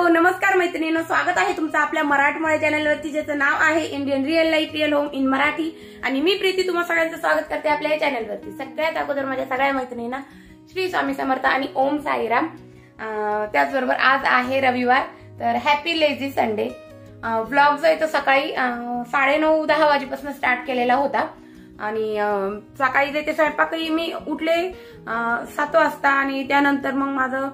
नमस्कार मैत्रिणींनो, स्वागत आहे तुमचं आपल्या मराठमोळे चॅनलवरती, ज्याचं नाव आहे Indian real life real home in Marathi. आणि मी प्रीती तुम्हा सगळ्यांचं स्वागत करते आपल्या या चॅनलवरती। सगळ्यात अगोदर माझ्या सगळ्या मैत्रिणींना श्री स्वामी समर्थ आणि ओम साईराम। त्याचबरोबर आज आहे रविवार, तर हॅपी लेझी संडे। व्लॉग जो आहे तो सकाळी 9:30-10 वाजेपासून स्टार्ट केलेला होता आणि सकाळी जे ते स्वयंपाकही मी उठले 7 वाजता आणि त्यानंतर मग माझं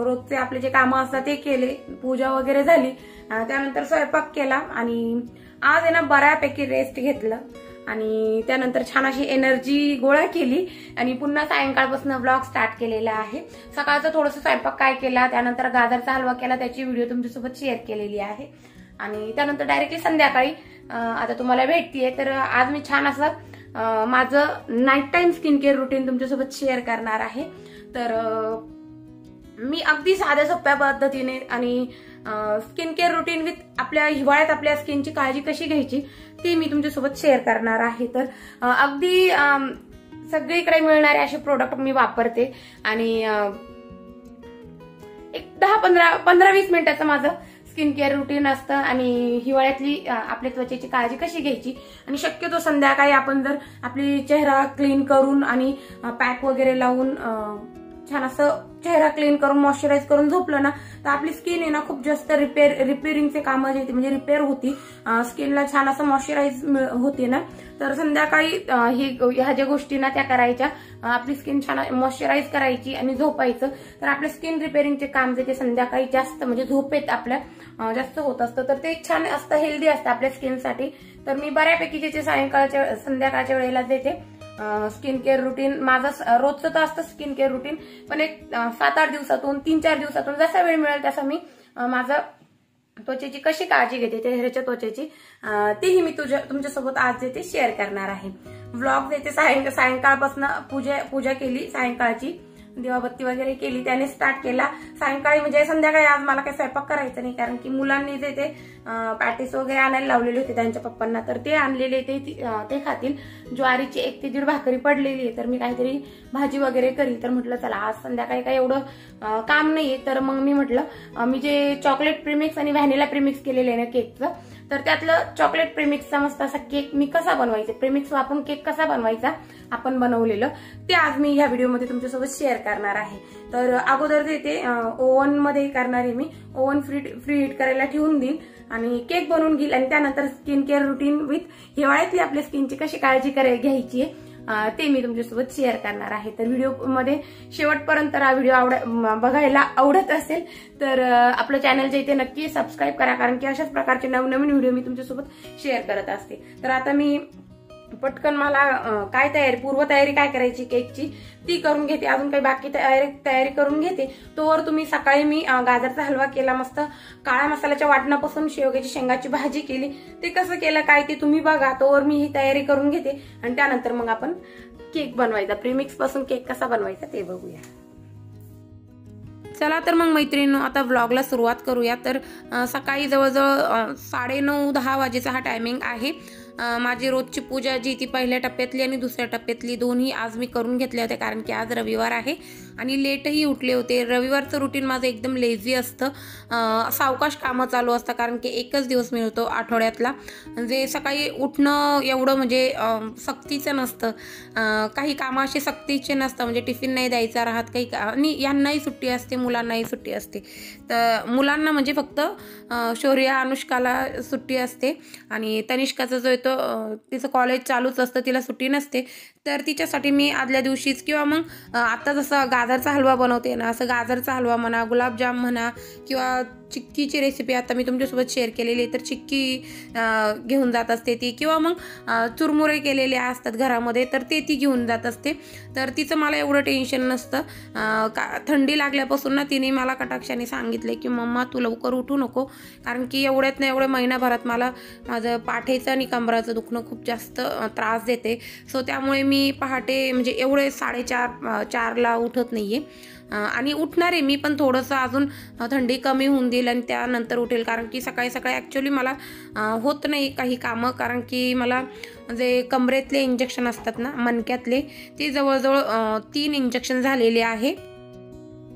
रोजचे आपले जे कामं असतात ते केले, पूजा वगैरे झाली, त्यानंतर स्वयंपाक केला आणि आज आहे ना बऱ्यापैकी रेस्ट घेतलं आणि त्यानंतर छान अशी एनर्जी गोळा केली आणि पुन्हा सायंकाळपासून व्लॉग स्टार्ट केलेला आहे। सकाळचं थोडंसं स्वयंपाक काय केला, त्यानंतर गाजरचा हलवा केला, त्याची व्हिडिओ तुमच्यासोबत शेअर केलेली आहे आणि त्यानंतर डायरेक्टली संध्याकाळी आता तुम्हाला भेटतीये। तर आज मी छान असं माझं night time skin care routine तुमच्यासोबत शेअर करणार आहे। तर मी अगदी साध्या सोप्या पद्धतीने आणि स्किन केअर रुटीन विथ आपल्या हिवाळ्यात आपल्या स्किनची काळजी कशी घ्यायची ती मी तुमच्यासोबत शेअर करणार आहे। तर अगदी सगळीकडे मिळणारे असे प्रोडक्ट मी वापरते आणि एक 10-15-20 मिनिटाचं माझं स्किन केअर रुटीन असतं आणि हिवाळ्यातली आपल्या त्वचेची काळजी कशी घ्यायची आणि शक्यतो संध्याकाळी आपण जर आपली चेहरा क्लीन करून आणि पॅक वगैरे लावून छान असं चेहरा क्लीन करून मॉइश्चराइज करून झोपलं ना तर आपली स्किन आहे ना खूप जास्त रिपेअरिंगचे कामं जे म्हणजे रिपेअर होती, स्किनला छान असं मॉइश्चराइज होते ना। तर संध्याकाळी ह्या ज्या गोष्टी ना त्या करायच्या, आपली स्किन छान मॉइश्चराइज करायची आणि झोपायचं, तर आपल्या स्किन रिपेअरिंगचे काम जे ते संध्याकाळी जास्त म्हणजे झोपेत आपल्या जास्त होत असतं, तर ते छान असतं, हेल्दी असतं आपल्या स्किनसाठी। तर मी बऱ्यापैकी जे संध्याकाळच्या वेळेला देते स्किन केअर रुटीन माझं रोजचं तर असतं स्किन केअर रुटीन, पण एक 7-8 दिवसातून 3-4 दिवसातून जसा वेळ मिळेल तसा मी माझं त्वचेची कशी काळजी घेते चेहऱ्याच्या त्वचेची तेही मी तुमच्यासोबत आज जे ते शेअर करणार आहे। व्लॉग जे ते सायंकाळपासून पूजा केली, सायंकाळची दिवाबत्ती वगैरे केली, त्याने स्टार्ट केला सायंकाळी म्हणजे संध्याकाळी। आज मला काही स्वयंपाक करायचं नाही कारण की मुलांनी जे ते पॅटीस वगैरे आणायला लावलेले होते त्यांच्या पप्पांना, तर ते आणलेले ते खातील। ज्वारीची 1 ते 1.5 भाकरी पडलेली आहे, तर मी काहीतरी भाजी वगैरे करी, तर म्हटलं चला आज संध्याकाळी काही एवढं काम नाहीये, तर मग मी म्हटलं मी जे चॉकलेट प्रीमिक्स आणि व्हॅनिला प्रीमिक्स केलेले आहे ना केकचं, तर त्यातलं चॉकलेट प्रीमिक्सचा मस्त असा केक मी कसा बनवायचा, प्रीमिक्स वापरून केक कसा बनवायचा आपण बनवलेलं ते आज मी ह्या व्हिडिओमध्ये तुमच्यासोबत शेअर करणार आहे। तर अगोदर ते ओव्हन मध्ये करणार आहे, मी ओव्हन फ्री हीट करायला ठेवून देईल आणि केक बनवून घेईल आणि त्यानंतर स्किन केअर रुटीन विथ हिवाळ्यातली आपल्या स्किनची कशी काळजी घ्यायची आहे ते मी तुमच्यासोबत शेअर करणार आहे। तर व्हिडिओमध्ये शेवटपर्यंत हा व्हिडिओ बघायला आवडत असेल तर आपलं चॅनल जे ते नक्की सबस्क्राईब करा, कारण की अशाच प्रकारचे नवनवीन व्हिडिओ मी तुमच्यासोबत शेअर करत असते। तर आता मी पटकन मला काय पूर्वतयारी काय करायची केकची ती करून घेते, अजून काही बाकी तयारी करून घेते। तोवर तुम्ही सकाळी मी गाजरचा हलवा केला, मस्त काळ्या मसाल्याच्या वाटणापासून शेवग्याची शेंगाची भाजी केली, ते कसं केलं काय ते तुम्ही बघा। तोवर मी ही तयारी करून घेते आणि त्यानंतर मग आपण केक बनवायचा, प्रीमिक्स पासून केक कसा बनवायचा ते बघूया। चला तर मग मैत्रिणींनो आता व्लॉगला सुरुवात करूया। तर सकाळी जवळजवळ 9:30-10 वाजेचा हा टायमिंग आहे। माझी रोजची पूजा जी ती पहिल्या टप्प्यातली आणि दुसऱ्या टप्प्यातली दोन्ही आज मी करून घेतल्या होत्या, कारण की आज रविवार आहे आणि लेटही उठले होते. रविवारचं रुटीन माझं एकदम लेझी असतं, सावकाश कामं चालू असतं, कारण की एकच दिवस मिळतो आठवड्यातला, जे सकाळी उठणं एवढं म्हणजे सक्तीचं नसतं. काही कामं असे सक्तीचे नसतं, म्हणजे टिफिन नाही द्यायचा राहत काही आणि यांनाही सुट्टी असते, मुलांनाही सुट्टी असते. तर मुलांना म्हणजे फक्त शौर्य अनुष्काला सुट्टी असते आणि तनिष्काचा जो येतो तिचं कॉलेज चालूच असतं, तिला सुट्टी नसते. तर तिच्यासाठी मी आदल्या दिवशीच किंवा मग आता जसं गाजरचा हलवा बनवते ना, असं गाजरचा हलवा म्हणा, गुलाबजाम म्हणा किंवा चिक्कीची रेसिपी आता मी तुमच्यासोबत शेअर केलेली आहे, तर चिक्की घेऊन जात असते ती, किंवा मग चुरमुरे केलेले असतात घरामध्ये तर ते ती घेऊन जात असते. तर तिचं मला एवढं टेन्शन नसतं. थंडी लागल्यापासून ना तिने मला कटाक्षाने सांगितले की मम्मा तू लवकर उठू नको, कारण की एवढ्यात ना एवढ्या महिनाभरात मला माझं पाठीचं आणि कमराचं दुखणं खूप जास्त त्रास देते. सो त्यामुळे मी पहाटे म्हणजे एवढे 4:30-4ला उठत नाही आहे. आणि उठणार आहे मी, पण थोडंसं अजून थंडी कमी होऊन देईल आणि त्यानंतर उठेल, कारण की सकाळी सकाळी ॲक्च्युली मला होत नाही काही कामं, कारण की मला जे कमरेतले इंजेक्शन असतात ना मणक्यातले, ते जवळजवळ 3 इंजेक्शन झालेले आहे.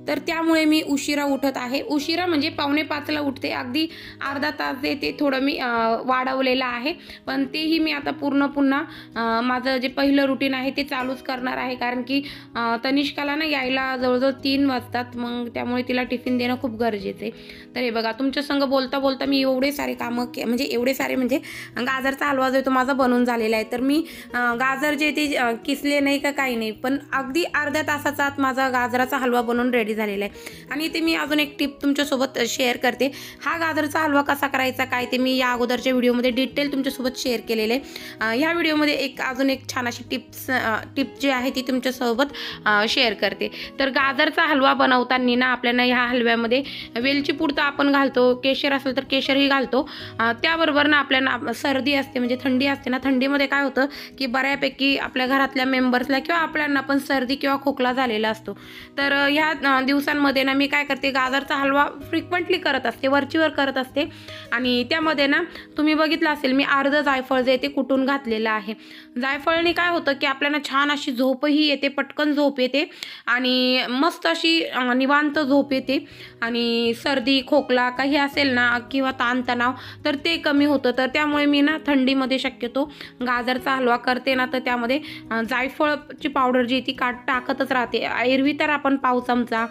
तर त्यामुळे मी उशिरा उठत आहे. उशिरा म्हणजे 4:45ला उठते, अगदी अर्धा तास ते थोडं मी वाढवलेलं आहे, पण तेही मी आता पुन्हा माझं जे पहिलं रुटीन आहे ते चालूच करणार आहे, कारण की तनिष्काला ना यायला जवळजवळ 3 वाजतात, मग त्यामुळे तिला टिफिन देणं खूप गरजेचं आहे. तर हे बघा, तुमच्या संग बोलता बोलता मी एवढे सारे कामं म्हणजे एवढे सारे म्हणजे गाजरचा हलवा जो तो माझा बनवून झालेला आहे. तर मी गाजर जे ते किसले नाही का काही नाही, पण अगदी अर्ध्या तासाचा आत माझा गाजराचा हलवा बनवून रेडी झालेला आहे. आणि ते मी अजून एक टिप तुमच्यासोबत शेअर करते. हा गाजरचा हलवा कसा करायचा काय ते मी या अगोदरच्या व्हिडिओमध्ये डिटेल तुमच्यासोबत शेअर केलेलं आहे. ह्या व्हिडिओमध्ये अजून एक छान अशी टिप जी आहे ती तुमच्यासोबत शेअर करते. तर गाजरचा हलवा बनवताना ना आपल्याला ह्या हलव्यामध्ये वेलची पूड तर आपण घालतो, केशर असेल तर केशरही घालतो, त्याबरोबर ना आपल्याला सर्दी असते म्हणजे थंडी असते ना, थंडीमध्ये काय होतं की बऱ्यापैकी आपल्या घरातल्या मेंबर्सला किंवा आपल्याला पण सर्दी किंवा खोकला झालेला असतो. तर ह्या दिवसांमध्ये ना मी काय करते, गाजरचा हलवा फ्रिक्वेंटली करत असते, वरचीवर करत असते. आणि त्यामध्ये ना तुम्ही बघितलं असेल मी अर्ध जायफळ जे ते कुटून घातलेलं आहे. जायफळने काय होतं की आपल्याला छान अशी झोपही येते, पटकन झोप येते आणि मस्त अशी निवांत झोप येते, आणि सर्दी खोकला काही असेल ना किंवा ताणतणाव तर ते कमी होतं. तर त्यामुळे मी ना थंडीमध्ये शक्यतो गाजरचा हलवा करते ना, तर त्यामध्ये जायफळची पावडर जी ती टाकतच राहते. एरवी तर आपण पाव चमचा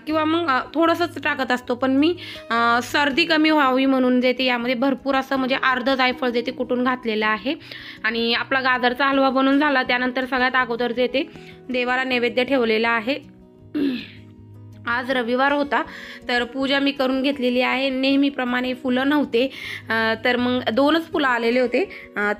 किंवा मग थोडंसंच टाकत असतो, पण मी सर्दी कमी व्हावी म्हणून जे ते यामध्ये भरपूर असं म्हणजे अर्ध जायफळ जे ते कुटून घातलेलं आहे. आणि आपला गाजरचा हलवा बनून झाला त्यानंतर सगळ्यात अगोदर जे ते देवाला नैवेद्य ठेवलेला आहे. आज रविवार होता तर पूजा मी करून घेतलेली आहे. नेहमीप्रमाणे फुलं नव्हते, तर मग 2च फुलं आलेले होते,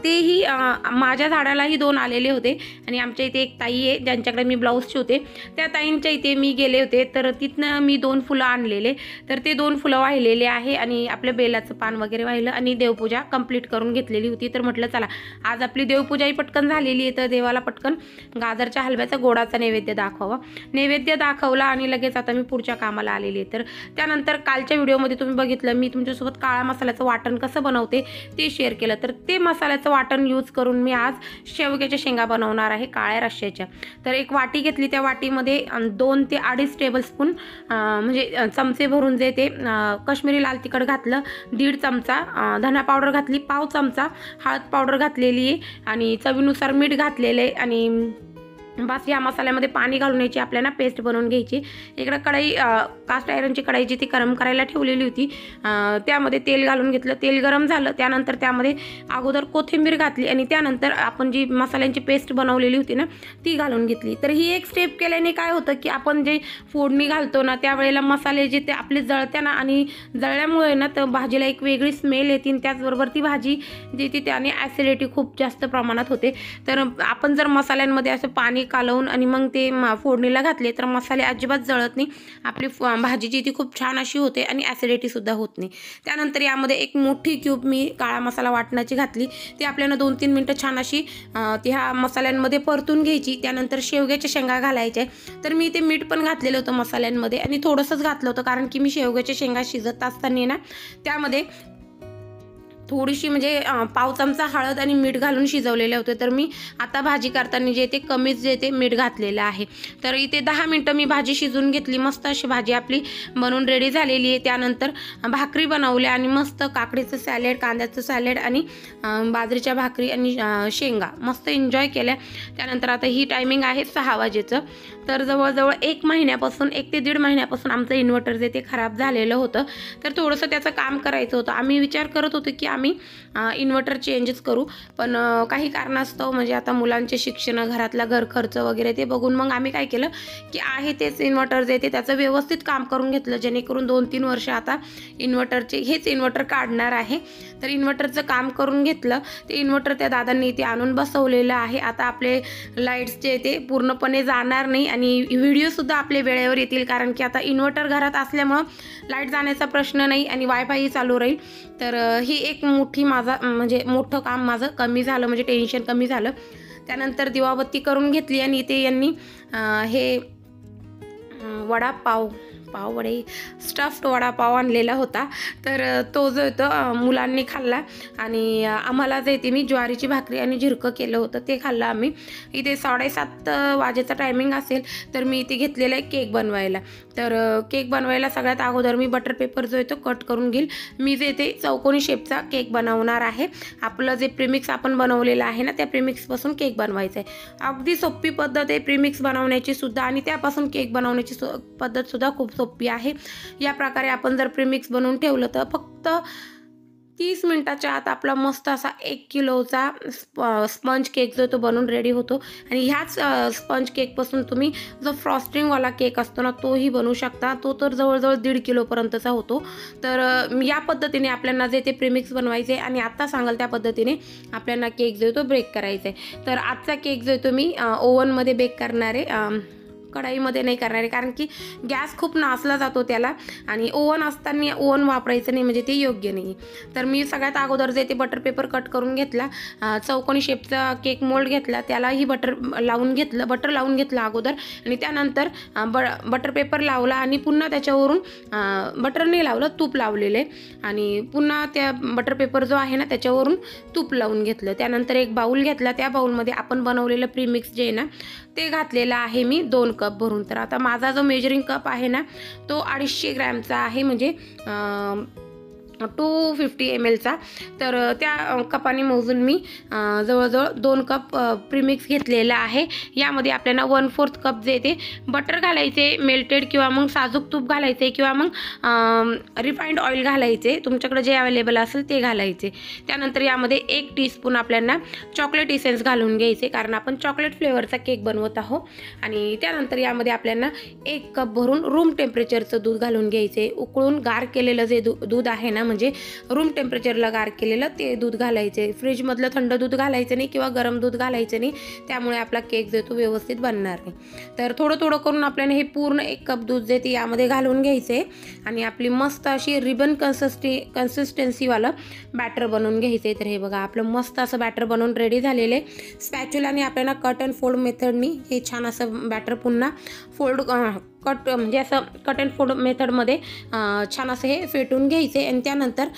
तेही माझ्या झाडालाही 2 आलेले होते. आणि आमच्या इथे एक ताई आहे ज्यांच्याकडे मी ब्लाऊज शिवते, त्या ताईंच्या इथे मी गेले होते, तर तिथनं मी 2 फुलं आणलेले. तर ते 2 फुलं वाहिलेले आहे आणि आपलं बेलाचं पान वगैरे वाहिलं आणि देवपूजा कंप्लीट करून घेतलेली होती. तर म्हटलं चला आज आपली देवपूजाही पटकन झालेली आहे, तर देवाला पटकन गाजरच्या हलव्याचा गोडाचा नैवेद्य दाखवावा. नैवेद्य दाखवला आणि लगेच आता मी पुढच्या कामाला आलेली आहे. तर त्यानंतर कालच्या व्हिडिओमध्ये तुम्ही बघितलं मी तुमच्यासोबत काळा मसाल्याचं वाटण कसं बनवते ते शेअर केलं. तर ते मसाल्याचं वाटण यूज करून मी आज शेवग्याच्या शेंगा बनवणार आहे काळ्या रश्श्याच्या. तर एक वाटी घेतली, त्या वाटीमध्ये 2 ते 2.5 टेबलस्पून म्हणजे चमचे भरून जे ते काश्मीरी लाल तिखट घातलं, 1.5 चमचा धना पावडर घातली, पाव चमचा हळद पावडर घातलेली आहे आणि चवीनुसार मीठ घातलेलं आहे. आणि बस या मसाल्यामध्ये पाणी घालून याची आपल्याला पेस्ट बनवून घ्यायची. इकडं कढई कास्ट आयरनची कढई जी ती गरम करायला ठेवलेली होती, त्यामध्ये तेल घालून घेतलं. तेल गरम झालं त्यानंतर त्यामध्ये अगोदर कोथिंबीर घातली आणि त्यानंतर आपण जी मसाल्यांची पेस्ट बनवलेली होती ना ती घालून घेतली. तर ही एक स्टेप केल्याने काय होतं की आपण जे फोडणी घालतो ना त्यावेळेला मसाले जे ते आपले जळत्या ना, आणि जळल्यामुळे ना तर भाजीला एक वेगळी स्मेल येते, त्याचबरोबर ती भाजी जी ती त्याने ॲसिडिटी खूप जास्त प्रमाणात होते. तर आपण जर मसाल्यांमध्ये असं पाणी कालवून आणि मग ते फोडणीला घातले तर मसाले अजिबात जळत नाही, आपली भाजी जी ती खूप छान अशी होते आणि ॲसिडिटी सुद्धा होत नाही. त्यानंतर यामध्ये एक मोठी क्यूब मी काळा मसाला वाटणाची घातली, ती आपल्याला 2-3 मिनटं छान अशी ह्या मसाल्यांमध्ये परतून घ्यायची. त्यानंतर शेवग्याच्या शेंगा घालायच्या. तर मी ते मीठ पण घातलेलं होतं मसाल्यांमध्ये आणि थोडंसंच घातलं होतं, कारण की मी शेवग्याच्या शेंगा शिजत असताना ना त्यामध्ये थोडीशी म्हणजे पाव चमचा हळद आणि मीठ घालून शिजवलेले होते. तर मी आता भाजी करताना जे ते कमीच जे ते मीठ घातलेलं आहे. तर इथे 10 मिनटं मी भाजी शिजवून घेतली. मस्त अशी भाजी आपली बनवून रेडी झालेली आहे. त्यानंतर भाकरी बनवल्या आणि मस्त काकडीचं सॅलेड, कांद्याचं सॅलेड आणि बाजरीच्या भाकरी आणि शेंगा मस्त एन्जॉय केल्या. त्यानंतर आता ही टायमिंग आहे 6 वाजेचं. तर जवळजवळ 1 महिन्यापासून 1 ते 1.5 महिन्यापासून आमचं इन्व्हर्टर जे ते खराब झालेलं होतं. तर थोडंसं त्याचं काम करायचं होतं. आम्ही विचार करत होतो की आम्ही इन्व्हर्टर चेंजच करू, पण काही कारणास्तव म्हणजे आता मुलांचे शिक्षण, घरातला घर खर्च वगैरे ते बघून मग आम्ही काय केलं की आहे तेच इन्व्हर्टर जे ते त्याचं व्यवस्थित काम करून घेतलं, जेणेकरून 2-3 वर्ष आता इन्व्हर्टरचे हेच इन्व्हर्टर काढणार आहे. तर इन्व्हर्टरचं काम करून घेतलं. ते इन्व्हर्टर त्या दादांनी इथे आणून बसवलेलं आहे. आता आपले लाईट्स जे ते पूर्णपणे जाणार नाही आणि व्हिडिओसुद्धा आपले वेळेवर येतील, कारण की आता इन्व्हर्टर घरात असल्यामुळं लाईट जाण्याचा प्रश्न नाही आणि वायफायही चालू राहील. तर ही एक मोठं काम माझं कमी झालं, म्हणजे टेन्शन कमी झालं. त्यानंतर दिवाबत्ती करून घेतली आणि इथे यांनी हे पाववडे स्टफ्ड वडापाव आणलेला होता. तर तो जो होता मुलांनी खाल्ला आणि आम्हाला जे ते मी ज्वारीची भाकरी आणि झिरकं केलं होतं ते खाल्लं आम्ही. इथे 7:30 वाजेचा टायमिंग असेल. तर मी इथे घेतलेला आहे केक बनवायला. तर केक बनवायला सगळ्यात अगोदर मी बटर पेपर जो आहे तो कट करून घेईल. मी जे ते चौकोनी शेपचा केक बनवणार आहे. आपलं जे प्रीमिक्स आपण बनवलेलं आहे ना, त्या प्रीमिक्सपासून केक बनवायचा आहे. अगदी सोपी पद्धत आहे प्रीमिक्स बनवण्याची सुद्धा आणि त्यापासून केक बनवण्याची पद्धतसुद्धा खूप सोपी आहे. या प्रकारे आपण जर प्रीमिक्स बनवून ठेवलं तर फक्त 30 मिनिटाच्या आत आपला मस्त असा 1 किलोचा स्पंज केक जो तो बनवून रेडी होतो. आणि ह्याच स्पंज केकपासून तुम्ही जो फ्रॉस्टिंगवाला केक असतो ना, तोही बनवू शकता. तो तर जवळजवळ 1.5 किलोपर्यंतचा होतो. तर या पद्धतीने आपल्याला जे ते प्रीमिक्स बनवायचे आणि आत्ता सांगाल त्या पद्धतीने आपल्याला केक जो तो बेक करायचा आहे. तर आजचा केक जो तो मी ओव्हनमध्ये बेक करणार आहे, कढाईमध्ये नाही करणार आहे, कारण की गॅस खूप नासला जातो त्याला आणि ओव्हन असताना ओव्हन वापरायचं नाही, म्हणजे ते योग्य नाही. तर मी सगळ्यात अगोदर जे ते बटर पेपर कट करून घेतला, चौकोनी शेपचा केक मोल्ड घेतला, त्यालाही बटर लावून घेतलं अगोदर आणि त्यानंतर बटर पेपर लावला आणि पुन्हा त्याच्यावरून बटर नाही लावलं, तूप लावलेले आणि पुन्हा त्या बटर पेपर जो आहे ना त्याच्यावरून तूप लावून घेतलं. त्यानंतर एक बाऊल घेतला, त्या बाऊलमध्ये आपण बनवलेलं प्रीमिक्स जे आहे ना ते घातलेलं आहे मी 2 कप भरून. तर आता माझा जो मेजरिंग कप आहे ना तो 250 ग्रॅमचा आहे, म्हणजे 250 ml. तर त्या कपाने मोजून मी जवळजवळ 2 कप प्रीमिक्स घेतलेला आहे. यामध्ये आपल्याला 1/4 कप जे ते बटर घालायचे, मेल्टेड किंवा मग साजूक तूप घालायचे किंवा मग रिफाइंड ऑइल घालायचे, तुमच्याकडे जे अवेलेबल असेल ते घालायचे. त्यानंतर यामध्ये 1 टीस्पून आपल्याला चॉकलेट इसेन्स घालून घ्यायचे, कारण आपण चॉकलेट फ्लेवरचा केक बनवत आहोत. आणि त्यानंतर यामध्ये आपल्याला 1 कप भरून रूम टेम्परेचरचं दूध घालून घ्यायचे. उकळून गार केलेलं जे दूध आहे ना, म्हणजे रूम टेम्परेचरला गार केलेलं ते दूध घालायचे. फ्रीजमधलं थंड दूध घालायचं नाही किंवा गरम दूध घालायचं नाही, त्यामुळे आपला केक जो तो व्यवस्थित बनणार नाही. तर थोडं थोडं करून आपल्याला हे पूर्ण 1 कप दूध जे ते यामध्ये घालून घ्यायचे आणि आपली मस्त अशी रिबन कन्सिस्टन्सीवालं बॅटर बनवून घ्यायचे. तर हे बघा आपलं मस्त असं बॅटर बनवून रेडी झालेले. स्पॅच्युलाने आपल्याला कट अँड फोल्ड मेथडनी हे छान असं बॅटर पुन्हा म्हणजे असं कट अँड फोल्ड मेथडमध्ये छान असं हे फेटून घ्यायचे आणि त्यानंतर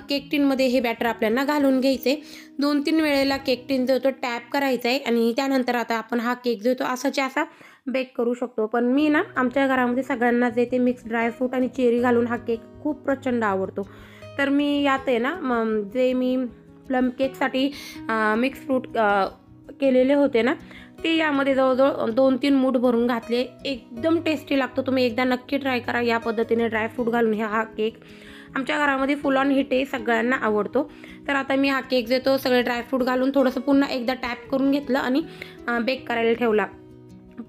केक टिनमध्ये हे बॅटर आपल्याला घालून घ्यायचे. 2-3 वेळेला केक टिन जो तो टॅप करायचा आहे आणि त्यानंतर आता आपण हा केक जो तो असा बेक करू शकतो. पण मी ना आमच्या घरामध्ये सगळ्यांना जे ते मिक्स ड्रायफ्रूट आणि चेरी घालून हा केक खूप प्रचंड आवडतो. तर मी यात आहे ना जे मी प्लम केकसाठी मिक्स फ्रूट केलेले होते ना, ते यामध्ये जवळजवळ 2-3 मूठ भरून घातले. एकदम टेस्टी लागतो, तुम्ही एकदा नक्की ट्राय करा या पद्धतीने ड्रायफ्रूट घालून हा केक. आमच्या घरामध्ये फुल ऑन हिट आहे, सगळ्यांना आवडतो. तर आता मी हा केक देतो सगळे ड्रायफ्रूट घालून थोडंसं पुन्हा एकदा टॅप करून घेतलं आणि बेक करायला ठेवला.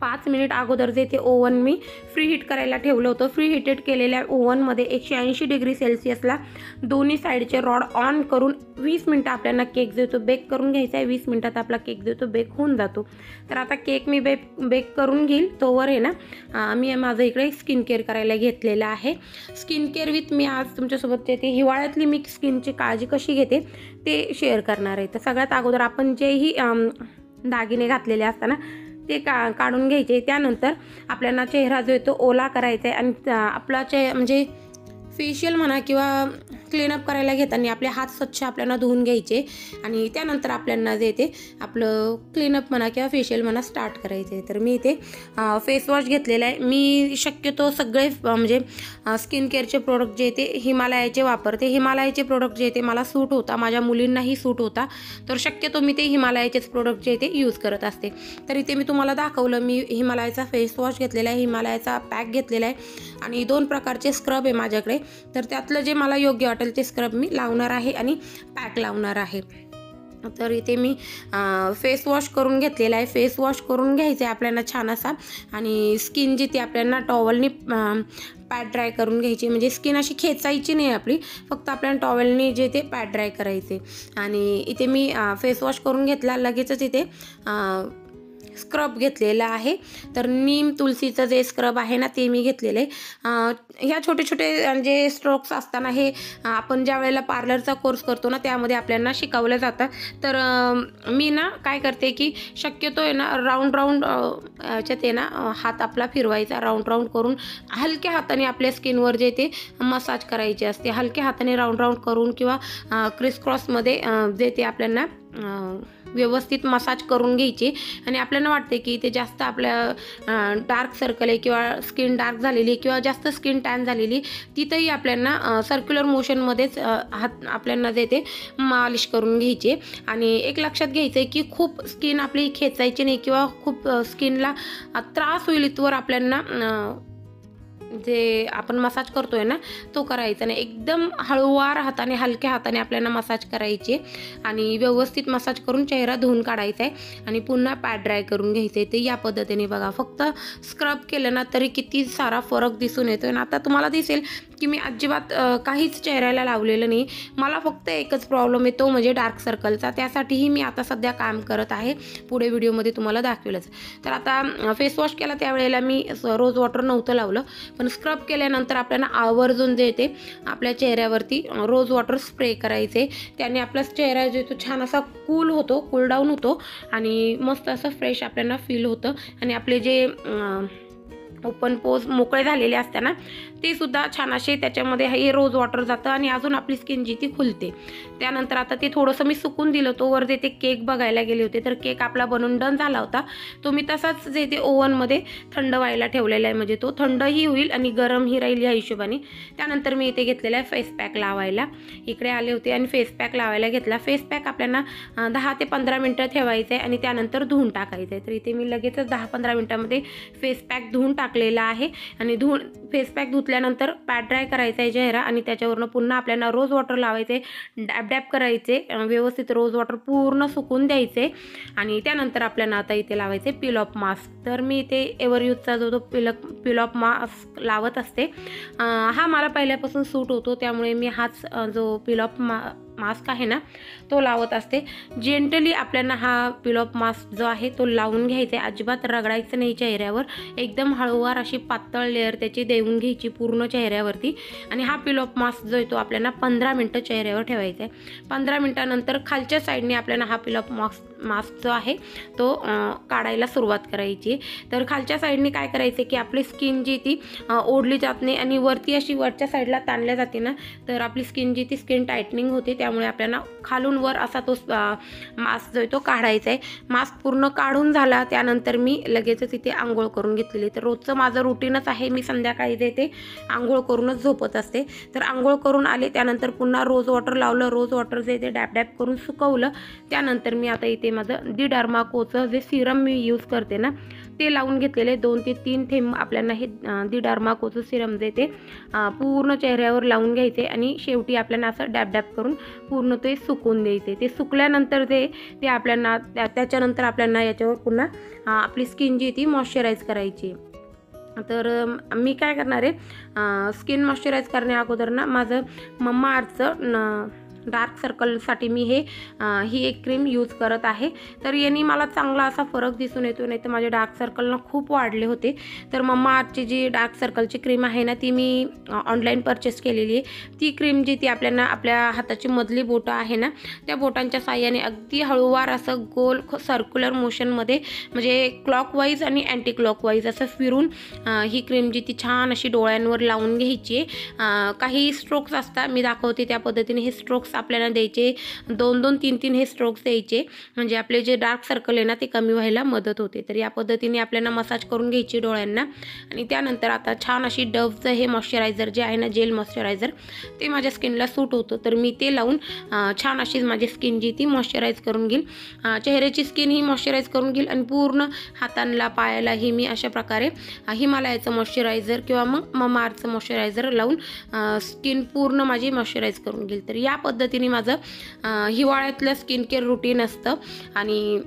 5 मिनिट अगोदर जे ते ओव्हन मी फ्री हीट करायला ठेवलं होतं. फ्री हिटेड केलेल्या ओव्हनमध्ये 180 डिग्री सेल्सिअसला दोन्ही साईडचे रॉड ऑन करून 20 मिनिटं आपल्याला केक जो तो बेक करून घ्यायचा आहे. 20 मिनिटात आपला केक जो तो बेक होऊन जातो. तर आता केक मी बेक करून घेईल तोवर आहे ना मी माझं इकडे स्किन केअर करायला घेतलेलं आहे. स्किन केअर विथ मी आज तुमच्यासोबत ते हिवाळ्यातली मी स्किनची काळजी कशी घेते ते शेअर करणार आहे. तर सगळ्यात अगोदर आपण जेही दागिने घातलेले असताना ते काढून घ्यायचे. त्यानंतर आपल्याला चेहरा जो आहे तो ओला करायचा आहे आणि आपला म्हणजे फेशियल म्हणा किंवा क्लीनअप करायला घेताना आपले हात स्वच्छ आपल्याला धुवून घ्यायचे आणि त्यानंतर आपल्याला जे ते आपलं क्लीनअप म्हणा किंवा फेशियल म्हणा स्टार्ट करायचे. तर मी इथे फेस वॉश घेतलेला आहे. मी शक्यतो सगळे म्हणजे स्किन केअरचे प्रोडक्ट जे ते हिमालयाचे वापरते. हिमालयाचे प्रोडक्ट जे ते मला सूट होता, माझ्या मुलींनाही सूट होता, तर शक्यतो मी ते हिमालयाचेच प्रोडक्ट जे ते यूज करत असते. तर इथे मी तुम्हाला दाखवलं, मी हिमालयाचा फेस वॉश घेतलेला आहे, हिमालयाचा पॅक घेतलेला आहे आणि 2 प्रकारचे स्क्रब आहे माझ्याकडे. तर त्यातलं जे मला योग्य वाटेल ते स्क्रब मी लावणार आहे आणि पॅक लावणार आहे. तर इथे मी फेस वॉश करून घेतलेला आहे. फेस वॉश करून घ्यायचं आहे आपल्याला छान असा आणि स्किन जी ती आपल्याला टॉवलनी पॅड ड्राय करून घ्यायची. म्हणजे स्किन अशी खेचायची नाही आपली, फक्त आपल्याला टॉवेलनी जे ते पॅड ड्राय करायचे. आणि इथे मी फेस वॉश करून घेतला, लगेचच इथे स्क्रब घेतलेला आहे. तर नीम तुलसीचं जे स्क्रब आहे ना ते मी घेतलेलं आहे. ह्या छोटे छोटे जे स्ट्रोक्स असताना हे आपण ज्या वेळेला पार्लरचा कोर्स करतो ना त्यामध्ये आपल्याला शिकवलं जातं. तर मी ना काय करते की शक्यतो आहे ना राऊंड याच्यात आहे ना हात आपला फिरवायचा, राऊंड करून हलक्या हाताने आपल्या स्किनवर जे ते मसाज करायचे असते. हलक्या हाताने राऊंड करून किंवा क्रिसक्रॉसमध्ये जे ते आपल्याला व्यवस्थित मसाज करून घ्यायची. आणि आपल्याला वाटते की ते जास्त आपल्या डार्क सर्कल आहे किंवा स्किन डार्क झालेली किंवा जास्त स्किन टॅन झालेली, तिथंही आपल्याला सर्क्युलर मोशनमध्येच हात आपल्याला जे ते मालिश करून घ्यायची. आणि एक लक्षात घ्यायचं आहे की खूप स्किन आपली खेचायची नाही किंवा खूप स्किनला त्रास होईल इथवर आपल्याला जे आपण मसाज करतोय ना तो करायचा नाही. एकदम हळूवार हाताने, हलक्या हाताने आपल्याला मसाज करायची आणि व्यवस्थित मसाज करून चेहरा धुवून काढायचा आहे आणि पुन्हा पॅड ड्राय करून घ्यायचं आहे. ते या पद्धतीने बघा, फक्त स्क्रब केलं ना तरी किती सारा फरक दिसून येतो. आणि आता तुम्हाला दिसेल की मी अजिबात काहीच चेहऱ्याला लावलेलं नाही. मला फक्त एकच प्रॉब्लेम आहे, तो म्हणजे डार्क सर्कलचा. त्यासाठीही मी आता सध्या काम करत आहे, पुढे व्हिडिओमध्ये तुम्हाला दाखवेलच. तर आता फेस वॉश केला त्यावेळेला मी रोज वॉटर नव्हतं लावलं, पण स्क्रब केल्यानंतर आपल्याला आवर्जून जे ते आपल्या चेहऱ्यावरती रोज वॉटर स्प्रे करायचे. त्याने आपला चेहरा जो तो छान असा कूल डाऊन होतो आणि मस्त असं फ्रेश आपल्याला फील होतं. आणि आपले जे ओपन पोज मोकळे झालेले असते ना ते सुद्धा छान असे त्याच्यामध्ये हे रोज वॉटर जातं आणि अजून आपली स्किन जी ती खुलते. त्यानंतर आता ते थोडंसं मी सुकून दिलं. तोवर जे ते केक बघायला गेले होते, तर केक आपला बनवून डन झाला होता. तो मी तसाच जे ते ओव्हनमध्ये थंड व्हायला ठेवलेला आहे, म्हणजे तो थंडही होईल आणि गरमही राहील या हिशोबाने. त्यानंतर मी इथे घेतलेला आहे फेस पॅक लावायला. इकडे आले होते आणि फेस पॅक लावायला घेतला. फेस पॅक आपल्याला 10 ते 15 मिनटं ठेवायचं आहे आणि त्यानंतर धुवून टाकायचं आहे. तर इथे मी लगेचच 10-15 मिनटामध्ये फेस पॅक धुवून टाकलेला आहे. आणि फेस पॅक धुतल्यानंतर पॅड ड्राय करायचा आहे चेहरा आणि त्याच्यावरनं पुन्हा आपल्याला रोज वॉटर लावायचे, डॅब करायचे, व्यवस्थित रोज वॉटर पूर्ण सुकून द्यायचे. आणि त्यानंतर आपल्याला आता इथे लावायचे पील ऑफ मास्क. तर मी इथे एव्हरयूजचा जो तो पील ऑफ मास्क लावत असते. हा मला पहिल्यापासून सूट होतो, त्यामुळे मी हाच जो पील ऑफ मास्क आहे ना तो लावत असते. जेंटली आपल्याला हा पील ऑफ मास्क जो आहे तो लावून घ्यायचा आहे. अजिबात रगडायचं नाही चेहऱ्यावर. एकदम हळूवार अशी पातळ लेअर त्याची देऊन घ्यायची पूर्ण चेहऱ्यावरती. आणि हा पील ऑफ मास्क जो आहे तो आपल्याला 15 मिनटं चेहऱ्यावर ठेवायचा आहे. 15 मिनटानंतर खालच्या साईडने आपल्याला हा पील ऑफ मास्क जो आहे तो काढायला सुरुवात करायची. तर खालच्या साईडने काय करायचं की आपली स्किन जी ती ओढली जात नाही आणि वरती अशी वरच्या साईडला ताणल्या जाते ना, तर आपली स्किन जी ती स्किन टाईटनिंग होते. त्यामुळे आपल्याला खालून वर असा तो मास्क जो आहे तो काढायचा आहे. मास्क पूर्ण काढून झाला त्यानंतर मी लगेचच इथे आंघोळ करून घेतलेली. तर रोजचं माझं रुटीनच आहे, मी संध्याकाळी ते आंघोळ करूनच झोपत असते. तर आंघोळ करून आले त्यानंतर पुन्हा रोज वॉटर लावलं. रोज वॉटर जे ते डॅब करून सुकवलं. त्यानंतर मी आता इथे माझं दी डर्माकोचं जे सिरम मी यूज करते ना ते लावून घेतलेले. 2 ते 3 थेंब आपल्याला हे दी डर्माकोचं सिरम जे ते पूर्ण चेहऱ्यावर लावून घ्यायचे आणि शेवटी आपल्याला असं डॅब करून पूर्ण ते सुकून द्यायचे. ते सुकल्यानंतर ते आपल्याला त्याच्यानंतर आपल्याला याच्यावर पुन्हा आपली स्किन जी ती मॉइश्चराईज करायची. तर मी काय करणार आहे, स्किन मॉइश्चराईज करण्या अगोदर ना माझं मम्मा अर्थचं डार्क सर्कलसाठी मी ही एक क्रीम यूज करत आहे। तर याने मला चांगला असा फरक दिसून येतो, नाही तर माझे डार्क सर्कल खूप वाढले होते। तर मम्मा आर्थची जी डार्क सर्कलची क्रीम आहे ना, ती मी ऑनलाईन परचेस केलेली आहे। ती क्रीम जी ती आपल्या हाताची मधली बोटं आहे ना, त्या बोटांच्या साह्याने अगदी हळूवार असं गोल सर्क्युलर मोशनमध्ये म्हणजे क्लॉकवाईज आणि अँटी क्लॉकवाईज असं फिरून ही क्रीम जी ती छान अशी डोळ्यांवर लावून घ्यायची। काही स्ट्रोक्स असतात, मी दाखवते त्या पद्धतीने हे स्ट्रोक्स आपल्याला द्यायचे, 2-2 3-3 हे स्ट्रोक्स द्यायचे, म्हणजे आपले जे डार्क सर्कल आहे ना ते कमी व्हायला मदत होते। तर या पद्धतीने आपल्याला मसाज करून घ्यायची डोळ्यांना। आणि त्यानंतर आता छान अशी डव्हचं हे मॉइश्चरायझर जे आहे ना, जेल मॉइश्चरायझर, ते माझ्या स्किनला सूट होतं, तर मी ते लावून छान अशी माझी स्किन जी ती मॉइश्चराईज करून घेईल। चेहऱ्याची स्किन ही मॉइश्चराईज करून घेईल आणि पूर्ण हातांना पायालाही मी अशा प्रकारे हिमालयाचं मॉइश्चरायझर किंवा मग मम्मा अर्थचं मॉइश्चरायझर लावून स्किन पूर्ण माझी मॉइश्चराईज करून घेईल। तर या पद्धतीने माझं हिवाळ्यातलं स्किन केअर रुटीन असतं आणि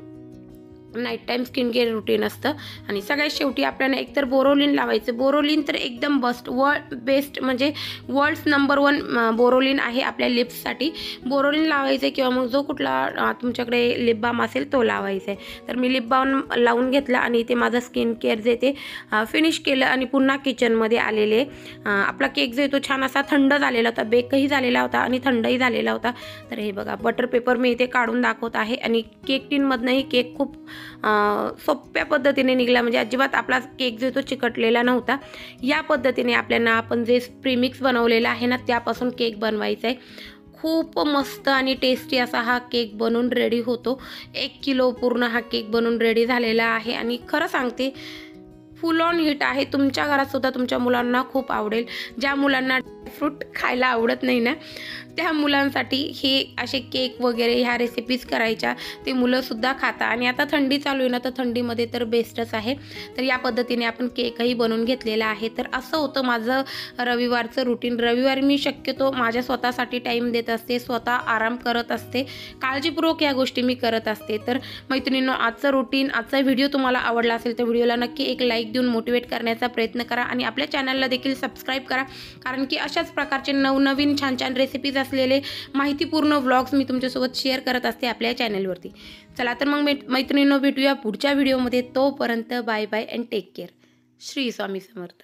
night time skin care routine असतं। आणि सगळ्यात शेवटी आपल्याला एकतर बोरोलिन लावायचं। बोरोलिन तर एकदम बेस्ट म्हणजे वर्ल्ड्स नंबर 1 बोरोलिन आहे आपल्या लिप्ससाठी। बोरोलिन लावायचं किंवा मग जो कुठला तुमच्याकडे लिप बाम असेल तो लावायचा आहे। तर मी लिप बाम लावून घेतला आणि ते माझं स्किन केअर जे ते फिनिश केलं आणि पुन्हा किचनमध्ये आलेले। आपला केक जो तो छान असा थंड झालेला होता, बेकही झालेला होता आणि थंडही झालेला होता। तर हे बघा बटर पेपर मी इथे काढून दाखवत आहे आणि केक टिनमधनंही केक खूप सोप्या पद्धतीने निघला, म्हणजे अजिबात आपला केक जो तो चिकटलेला नव्हता। या पद्धतीने आपल्याला आपण जे प्रीमिक्स बनवलेला आहे ना त्यापासून केक बनवायचा आहे। खूप मस्त आणि टेस्टी असा हा केक बनून रेडी होतो। 1 किलो पूर्ण हा केक बनून रेडी झालेला आहे आणि खरं सांगते फुल ऑन हिट आहे। तुमच्या घरात सुद्धा तुमच्या मुलांना खूप आवडेल। ज्या मुलांना फ्रूट खायला आवडत नाही ना त्या मुलांसाठी हे असे केक वगैरे ह्या रेसिपीज करायच्या, ते मुलंसुद्धा खाता। आणि आता थंडी चालू आहे ना, तर थंडीमध्ये तर बेस्टच आहे। तर या पद्धतीने आपण केकही बनवून घेतलेला आहे। तर असं होतं माझं रविवारचं रुटीन। रविवारी मी शक्यतो माझ्या स्वतःसाठी टाईम देत असते, स्वतः आराम करत असते, काळजीपूर्वक या गोष्टी मी करत असते। तर मैत्रिणींनो, आजचं रुटीन, आजचा व्हिडिओ तुम्हाला आवडला असेल तर व्हिडिओला नक्की एक लाईक देऊन मोटिवेट करण्याचा प्रयत्न करा आणि आपल्या चॅनलला देखील सबस्क्राईब करा, कारण की अशाच प्रकारचे नवनवीन छान छान रेसिपीज असलेले माहितीपूर्ण व्लॉग्स मी तुमच्यासोबत शेअर करत असते आपल्या चॅनलवरती। चला तर मग मैत्रिणींनो, भेटूया पुढच्या व्हिडिओमध्ये। तोपर्यंत bye bye and take care. Shri Swami Samarth.